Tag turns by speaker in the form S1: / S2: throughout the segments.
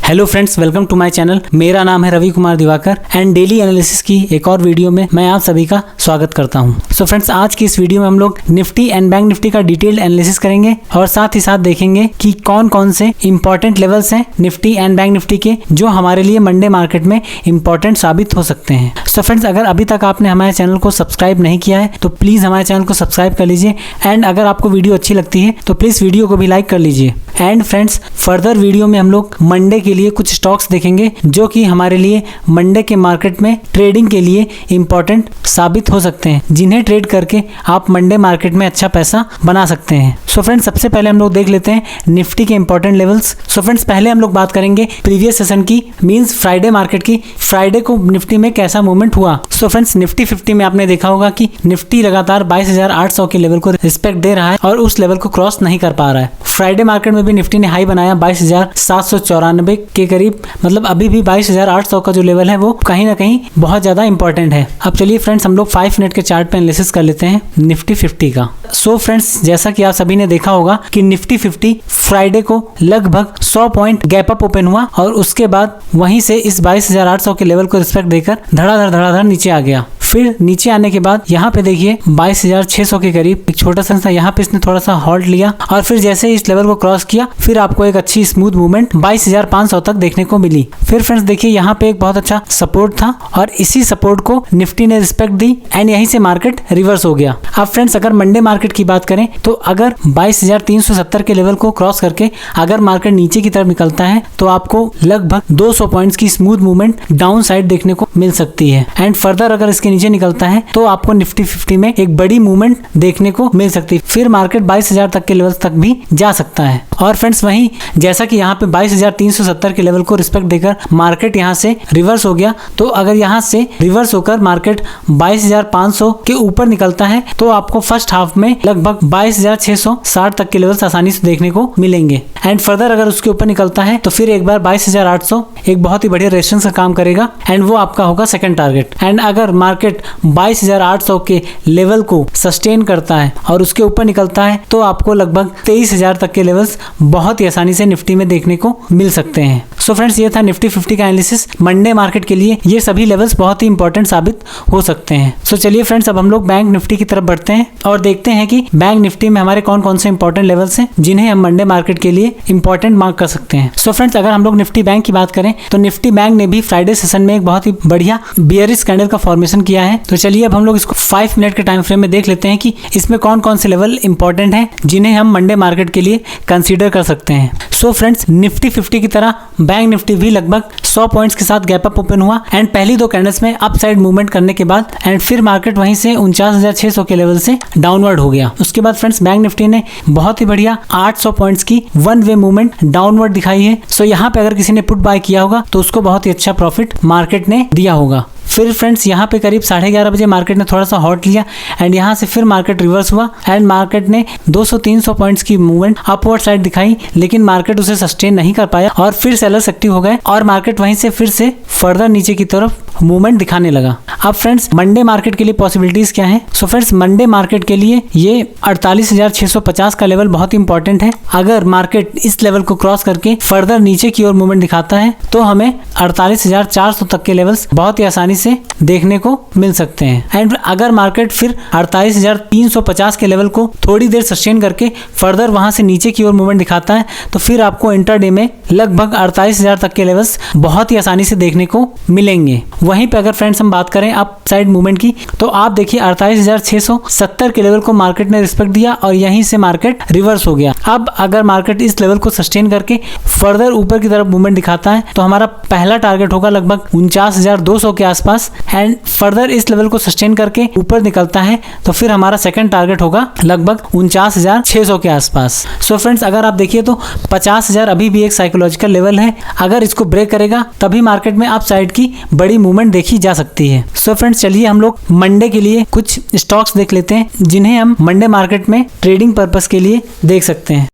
S1: Hello friends, welcome to my channel. मेरा नाम है Ravi Kumar Diwakar and daily analysis की एक और वीडियो में मैं आप सभी का स्वागत करता हूं। सो फ्रेंड्स, आज की इस वीडियो में हम लोग निफ्टी एंड बैंक निफ्टी का डिटेल्ड एनालिसिस करेंगे और साथ ही साथ देखेंगे कि कौन कौन से इंपॉर्टेंट लेवल्स हैं निफ्टी एंड बैंक निफ्टी के जो हमारे लिए मंडे मार्केट में इंपॉर्टेंट साबित हो सकते हैं। सो फ्रेंड्स, अगर अभी तक आपने हमारे चैनल को सब्सक्राइब नहीं किया है तो प्लीज़ हमारे चैनल को सब्सक्राइब कर लीजिए एंड अगर आपको वीडियो अच्छी लगती है तो प्लीज़ वीडियो को भी लाइक कर लीजिए। एंड फ्रेंड्स, फर्दर वीडियो में हम लोग मंडे के लिए कुछ स्टॉक्स देखेंगे जो कि हमारे लिए मंडे के मार्केट में ट्रेडिंग के लिए इंपॉर्टेंट साबित हो सकते हैं, जिन्हें ट्रेड करके आप मंडे मार्केट में अच्छा पैसा बना सकते हैं। सो फ्रेंड्स, सबसे पहले हम लोग देख लेते हैं निफ्टी के इंपॉर्टेंट लेवल्स। सो फ्रेंड्स, पहले हम लोग बात करेंगे प्रीवियस सेशन की, मींस फ्राइडे मार्केट की। फ्राइडे को निफ्टी में कैसा मूवमेंट हुआ। सो फ्रेंड्स, निफ्टी 50 में आपने देखा होगा कि निफ्टी लगातार 22,800 के लेवल को रिस्पेक्ट दे रहा है और उस लेवल को क्रॉस नहीं कर पा रहा है। फ्राइडे मार्केट में भी निफ्टी ने हाई बनाया 22,794 के करीब, मतलब अभी भी 22,800 का जो लेवल है वो कहीं ना कहीं बहुत ज्यादा इंपॉर्टेंट है। अब चलिए फ्रेंड्स, हम लोग 5 मिनट के चार्ट पे एनालिसिस कर लेते हैं निफ्टी 50 का। सो फ्रेंड्स, जैसा कि आप सभी ने देखा होगा कि निफ्टी 50 फ्राइडे को लगभग 100 पॉइंट गैप अप ओपन हुआ और उसके बाद वहीं से इस 22,800 के लेवल को रिस्पेक्ट देकर धड़ाधड़ नीचे आ गया। फिर नीचे आने के बाद यहाँ पे देखिए 22,600 के करीब एक छोटा सा यहाँ पे इसने थोड़ा सा हॉल्ट लिया और फिर जैसे इस लेवल को क्रॉस किया फिर आपको एक अच्छी स्मूथ मूवमेंट 22,500 तक देखने को मिली। फिर फ्रेंड्स देखिए यहाँ पे एक बहुत अच्छा सपोर्ट था और इसी सपोर्ट को निफ्टी ने रिस्पेक्ट दी एंड यहीं से मार्केट रिवर्स हो गया। अब फ्रेंड्स, अगर मंडे मार्केट की बात करें तो अगर 22,370 के लेवल को क्रॉस करके अगर मार्केट नीचे की तरफ निकलता है तो आपको लगभग 200 पॉइंट्स की स्मूथ मूवमेंट डाउन साइड देखने को मिल सकती है। एंड फर्दर अगर इसके नीचे निकलता है तो आपको निफ्टी 50 में एक बड़ी मूवमेंट देखने को मिल सकती है। फिर मार्केट 22,000 तक के लेवल तक भी जा सकता है। और फ्रेंड्स, वहीं जैसा कि यहाँ पे 22,370 के लेवल को रिस्पेक्ट देकर मार्केट यहाँ से रिवर्स हो गया, तो अगर यहाँ से रिवर्स होकर मार्केट 22,500 के ऊपर निकलता है तो आपको फर्स्ट हाफ में लगभग 22,660 तक के लेवल्स आसानी से देखने को मिलेंगे। एंड फर्दर अगर उसके ऊपर निकलता है तो फिर एक बार 22,800 एक बहुत ही बढ़िया रेजिस्टेंस का काम करेगा एंड वो आपका होगा सेकंड टारगेट। एंड अगर मार्केट 22,800 के लेवल को सस्टेन करता है और उसके ऊपर निकलता है तो आपको लगभग 23,000 तक के लेवल्स बहुत ही आसानी से निफ्टी में देखने को मिल सकते हैं। सो फ्रेंड्स, ये था निफ्टी 50 का एनालिसिस। मंडे मार्केट के लिए ये सभी लेवल्स बहुत ही इंपॉर्टेंट साबित हो सकते हैं। सो चलिए फ्रेंड्स, अब हम लोग बैंक निफ्टी की तरफ बढ़ते हैं और देखते हैं कि बैंक निफ्टी में हमारे कौन कौन से इंपॉर्टेंट लेवल्स हैं जिन्हें हम मंडे मार्केट के लिए इंपॉर्टेंट मार्क कर सकते हैं। सो फ्रेंड्स, अगर हम लोग निफ्टी बैंक की बात करें तो निफ्टी बैंक ने भी फ्राइडे सेशन में एक बहुत ही बढ़िया बियरिश कैंडल का फॉर्मेशन किया है। तो चलिए अब हम लोग इसको 5 मिनट के टाइम फ्रेम में देख लेते हैं कि इसमें कौन कौन से लेवल इंपॉर्टेंट हैं जिन्हें हम मंडे मार्केट के लिए कंसीडर कर सकते हैं। सो फ्रेंड्स, निफ्टी 50 की तरह बैंक निफ्टी भी लगभग 100 पॉइंट्स के साथ गैप अप ओपन हुआ एंड पहली 2 कैंडल्स में अप साइड मूवमेंट करने के बाद एंड फिर मार्केट वहीं से 49,600 के लेवल से डाउनवर्ड हो गया। उसके बाद फ्रेंड्स, बैंक निफ्टी ने बहुत ही बढ़िया 800 पॉइंट्स की वन वे मूवमेंट डाउनवर्ड दिखाई है। सो यहाँ पे अगर किसी ने पुट बाय किया होगा तो उसको बहुत ही अच्छा प्रॉफिट मार्केट ने दिया होगा। फिर फ्रेंड्स, यहाँ पे करीब 11:30 बजे मार्केट ने थोड़ा सा हॉट लिया एंड यहाँ से फिर मार्केट रिवर्स हुआ एंड मार्केट ने 200-300 पॉइंट्स की मूवमेंट अपवर्ड साइड दिखाई, लेकिन मार्केट उसे सस्टेन नहीं कर पाया और फिर सेलर्स एक्टिव हो गए और मार्केट वहीं से फिर से फर्दर नीचे की तरफ मूवमेंट दिखाने लगा। अब फ्रेंड्स, मंडे मार्केट के लिए पॉसिबिलिटीज क्या है। सो फ्रेंड्स, मंडे मार्केट के लिए ये 48,650 का लेवल बहुत इंपॉर्टेंट है। अगर मार्केट इस लेवल को क्रॉस करके फर्दर नीचे की ओर मूवमेंट दिखाता है तो हमें 48,400 तक के लेवल्स बहुत ही आसानी से देखने को मिल सकते हैं। एंड अगर मार्केट फिर 48,350 के लेवल को थोड़ी देर सस्टेन करके फर्दर वहां से नीचे की ओर मूवमेंट दिखाता है तो फिर आपको इंटरडे में लगभग 48,000 तक के लेवल्स बहुत ही आसानी से देखने को मिलेंगे। वहीं पे अगर फ्रेंड्स हम बात करें अप साइड मूवमेंट की तो आप देखिए 48,670 के लेवल को मार्केट ने रिस्पेक्ट दिया और यहीं से मार्केट रिवर्स हो गया। अब अगर मार्केट इस लेवल को सस्टेन करके फर्दर ऊपर की तरफ मूवमेंट दिखाता है तो हमारा पहला टारगेट होगा लगभग 49,200 के आसपास एंड फर्दर इस लेवल को सस्टेन करके ऊपर निकलता है तो फिर हमारा सेकंड टारगेट होगा लगभग 49,600 के आसपास। सो फ्रेंड्स, अगर आप देखिए तो 50,000 अभी भी एक साइकोलॉजिकल लेवल है। अगर इसको ब्रेक करेगा तभी मार्केट में अप साइड की बड़ी मूवमेंट देखी जा सकती है। सो फ्रेंड्स, चलिए हम लोग मंडे के लिए कुछ स्टॉक्स देख लेते हैं जिन्हें हम मंडे मार्केट में ट्रेडिंग पर्पस के लिए देख सकते हैं।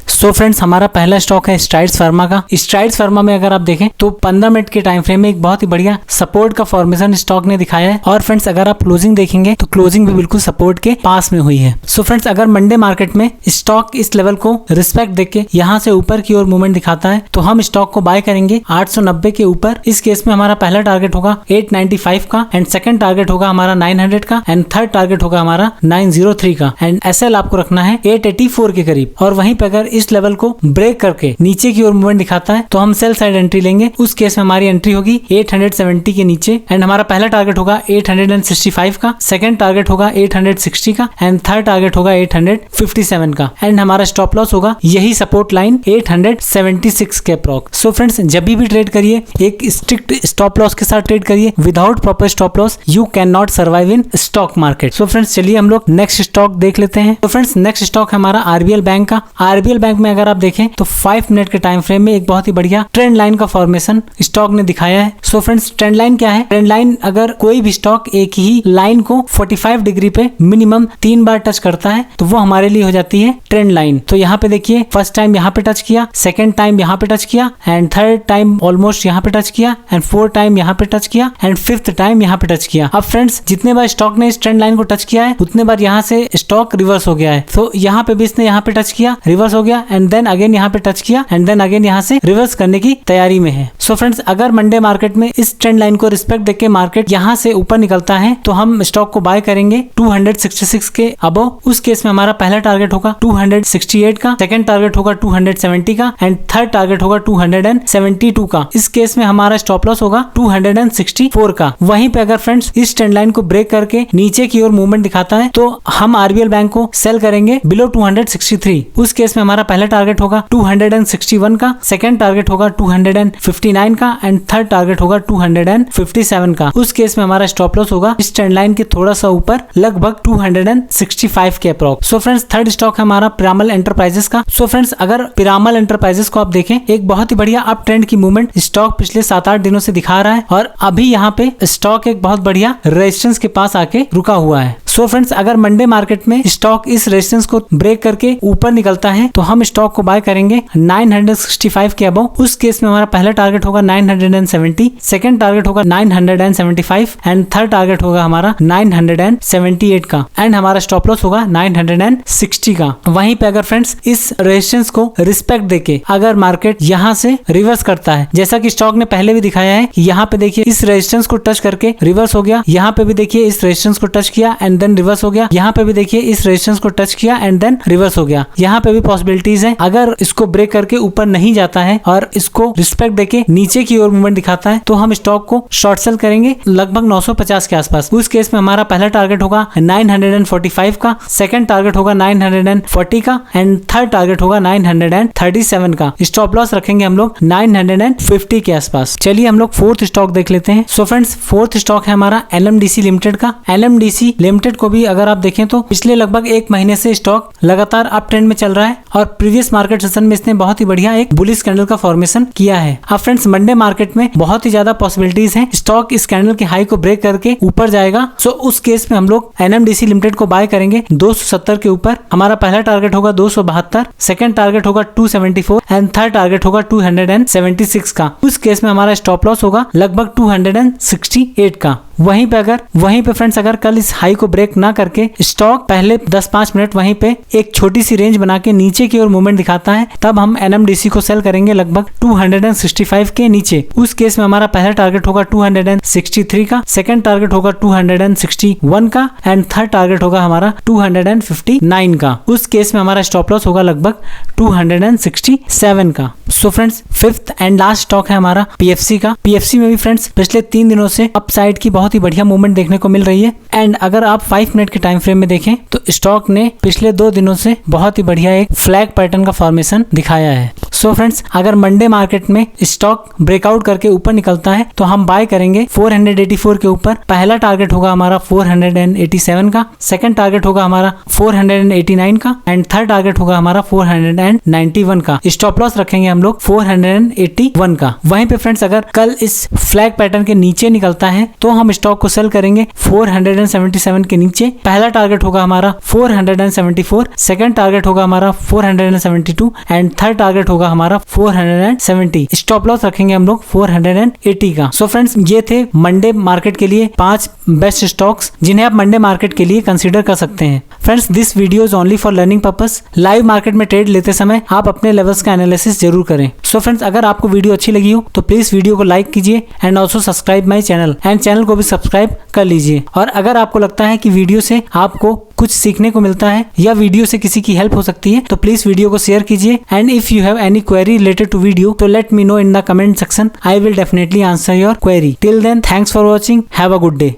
S1: सो फ्रेंड्स हमारा पहला स्टॉक है स्ट्राइड्स फार्मा का। स्ट्राइड्स फार्मा में अगर आप देखें तो 15 मिनट के टाइम फ्रेम में एक बहुत ही बढ़िया सपोर्ट का फॉर्मेशन स्टॉक ने दिखाया है और फ्रेंड्स अगर आप क्लोजिंग देखेंगे तो क्लोजिंग भी बिल्कुल सपोर्ट के पास में हुई है। सो फ्रेंड्स अगर मंडे मार्केट में स्टॉक इस लेवल को रिस्पेक्ट देके यहाँ से ऊपर की ओर मूवमेंट दिखाता है तो हम स्टॉक को बाय करेंगे 890 के ऊपर। इस केस में हमारा पहला टारगेट होगा 895 का एंड सेकंड टारगेट होगा हमारा 900 का एंड थर्ड टारगेट होगा हमारा 903 का एंड एसएल आपको रखना है 884 के करीब। और वहीं पे अगर इस लेवल को ब्रेक करके नीचे की ओर मूवमेंट दिखाता है तो हम सेल साइड एंट्री लेंगे। उस केस में हमारी एंट्री होगी 870 के नीचे एंड हमारा पहला टारगेट होगा 865 का, सेकंड टारगेट होगा 860 का एंड थर्ड टारगेट होगा 857 का एंड हमारा स्टॉप लॉस होगा यही सपोर्ट लाइन 876 के अप्रॉक्स। सो फ्रेंड्स जब भी ट्रेड करिए एक स्ट्रिक्ट स्टॉप लॉस के साथ ट्रेड करिए। Without proper stop loss you can not survive in stock market. So friends चलिए हम लोग नेक्स्ट स्टॉक देख लेते हैं। तो फ्रेंड्स नेक्स्ट स्टॉक है हमारा आरबीएल बैंक का। आरबीएल बैंक में अगर आप देखें तो 5 मिनट के टाइम फ्रेम में एक बहुत ही बढ़िया ट्रेंड लाइन का फॉर्मेशन स्टॉक ने दिखाया है। सो फ्रेंड्स ट्रेंड लाइन क्या है? ट्रेंड लाइन अगर कोई भी स्टॉक एक ही लाइन को 45 डिग्री पे मिनिमम 3 बार टच करता है तो वो हमारे लिए हो जाती है ट्रेंड लाइन। तो यहाँ पे देखिए फर्स्ट टाइम यहाँ पे टच किया, सेकंड टाइम यहाँ पे टच किया एंड थर्ड टाइम ऑलमोस्ट यहाँ पे टच किया एंड फोर्थ टाइम यहाँ पे टच किया एंड फिफ्थ टाइम यहाँ पे टच किया। अब फ्रेंड्स जितने बार स्टॉक ने इस ट्रेंड लाइन को टच किया है उतने बार यहाँ से स्टॉक रिवर्स हो गया है। तो यहाँ पे भी इसने यहाँ पे टच किया, रिवर्स हो गया एंड देन अगेन यहाँ पे टच किया एंड देन अगेन यहाँ से रिवर्स करने की तैयारी में है। सो फ्रेंड्स अगर मंडे मार्केट में इस ट्रेंड लाइन को रिस्पेक्ट देके मार्केट यहाँ से ऊपर निकलता है तो हम स्टॉक को बाय करेंगे 266 के अबव। उस केस में हमारा पहला टारगेट होगा 268 का, सेकंड टारगेट होगा 270 का एंड थर्ड टारगेट होगा 272 का। इस केस में हमारा स्टॉप लॉस होगा 264 का। वहीं पे अगर फ्रेंड्स इस ट्रेंड लाइन को ब्रेक करके नीचे की ओर मूवमेंट दिखाता है तो हम आरबीएल बैंक को सेल करेंगे बिलो 263। उस केस में हमारा पहला टारगेट होगा 261 का, सेकंड टारगेट होगा 259 का एंड थर्ड टारगेट होगा 257 का। उस केस में हमारा स्टॉप लॉस होगा इस ट्रेंड लाइन के थोड़ा सा ऊपर लगभग 265 के approx. So friends third stock है हमारा पिरामल एंटरप्राइजेस का। सो फ्रेंड्स अगर पिरामल एंटरप्राइजेस को आप देखें एक बहुत ही बढ़िया अप ट्रेंड की मूवमेंट स्टॉक पिछले 7-8 दिनों से दिखा रहा है और अभी यहाँ पे स्टॉक एक बहुत बढ़िया रेजिस्टेंस के पास आके रुका हुआ है। सो फ्रेंड्स अगर मंडे मार्केट में स्टॉक इस रेजिस्टेंस को ब्रेक करके ऊपर निकलता है तो हम स्टॉक को बाय करेंगे 965 के अबव। उस केस में हमारा पहला टारगेट होगा 970, सेकंड टारगेट होगा 975 एंड थर्ड टारगेट होगा हमारा 978 का एंड हमारा स्टॉप लॉस होगा 960 का। वहीं पे अगर फ्रेंड्स इस रेजिस्टेंस को रिस्पेक्ट देके अगर मार्केट यहाँ से रिवर्स करता है, जैसा कि स्टॉक ने पहले भी दिखाया है, यहाँ पे देखिए इस रेजिस्टेंस को टच करके रिवर्स हो गया, यहाँ पे भी देखिए इस रेजिस्टेंस को टच किया एंड देन रिवर्स हो गया, यहाँ पे भी देखिए इस रेजिस्टेंस को टच किया एंड देन रिवर्स हो गया। यहाँ पे भी पॉसिबिलिटीज है अगर इसको ब्रेक करके ऊपर नहीं जाता है और इसको रिस्पेक्ट देके नीचे की ओर मूवमेंट दिखाता है तो हम स्टॉक को शॉर्ट सेल करेंगे लगभग 950 के आसपास। उस केस में हमारा पहला टारगेट होगा 945 का, सेकंड टारगेट होगा 940 का एंड थर्ड टारगेट होगा 937 का। स्टॉप लॉस रखेंगे हम लोग 950 के आसपास। चलिए हम लोग फोर्थ स्टॉक देख लेते हैं। सो फ्रेंड्स फोर्थ स्टॉक है हमारा एलएमडीसी लिमिटेड का। एलएमडीसी लिमिटेड को भी अगर आप देखें तो पिछले लगभग 1 महीने से स्टॉक लगातार अप ट्रेंड में चल रहा है और प्रीवियस मार्केट सेशन में इसने बहुत ही बढ़िया एक बुलिश कैंडल का फॉर्मेशन किया है। अब फ्रेंड्स मंडे मार्केट में बहुत ही ज्यादा पॉसिबिलिटीज हैं स्टॉक इस कैंडल के हाई को ब्रेक करके ऊपर जाएगा। सो उस केस में हम लोग एनएमडीसी लिमिटेड को बाय करेंगे 270 के ऊपर। हमारा पहला टारगेट होगा 272, सेकंड टारगेट होगा 274 एंड थर्ड टारगेट होगा 276 का। उस केस में हमारा स्टॉप लॉस होगा लगभग 268 का। वहीं पे फ्रेंड्स अगर कल इस हाई को ब्रेक ना करके स्टॉक पहले 10-5 मिनट वहीं पे एक छोटी सी रेंज बना के नीचे की ओर मूवमेंट दिखाता है तब हम एनएमडीसी को सेल करेंगे लगभग 265 के नीचे। उस केस में हमारा पहला टारगेट होगा 263 का, सेकंड टारगेट होगा 261 का एंड थर्ड टारगेट होगा हमारा 259 का। उस केस में हमारा स्टॉप लॉस होगा लगभग 267 का। So friends fifth and last stock है हमारा पीएफसी का। पीएफसी में भी फ्रेंड्स पिछले 3 दिनों से अपसाइड की बहुत ही बढ़िया मूवमेंट देखने को मिल रही है एंड अगर आप 5 मिनट के टाइम फ्रेम में देखें तो स्टॉक ने पिछले 2 दिनों से बहुत ही बढ़िया एक फ्लैग पैटर्न का फॉर्मेशन दिखाया है। सो फ्रेंड्स अगर मंडे मार्केट में स्टॉक ब्रेकआउट करके ऊपर निकलता है तो हम बाय करेंगे 484 के ऊपर। पहला टारगेट होगा हमारा 487 का, सेकंड टारगेट होगा हमारा 489 का एंड थर्ड टारगेट होगा हमारा 491 का। स्टॉप लॉस रखेंगे हम लोग 481 का। वहीं पे फ्रेंड्स अगर कल इस फ्लैग पैटर्न के नीचे निकलता है तो हम स्टॉक को सेल करेंगे 477 के नीचे। पहला टारगेट होगा हमारा 474, सेकंड टारगेट होगा हमारा 472 एंड थर्ड टारगेट होगा हमारा 470। स्टॉप लॉस रखेंगे हम लोग 480 का। सो फ्रेंड्स, ये थे मंडे मार्केट के लिए 5 बेस्ट स्टॉक्स जिन्हें आप मंडे मार्केट के लिए कंसीडर कर सकते हैं। Friends, this video is only for learning purpose. Live market में ट्रेड लेते समय आप अपने लेवल्स का एनालिसिस जरूर करें। सो फ्रेंड्स, अगर आपको वीडियो अच्छी लगी हो तो प्लीज वीडियो को लाइक कीजिए and also subscribe my channel, and channel को भी सब्सक्राइब कर लीजिए। और अगर आपको लगता है कि वीडियो से आपको कुछ सीखने को मिलता है या वीडियो से किसी की हेल्प हो सकती है तो प्लीज वीडियो को शेयर कीजिए। And if you have any query related to video तो let me know in the comment section. I will definitely answer your query. Till then, thanks for watching. Have a good day.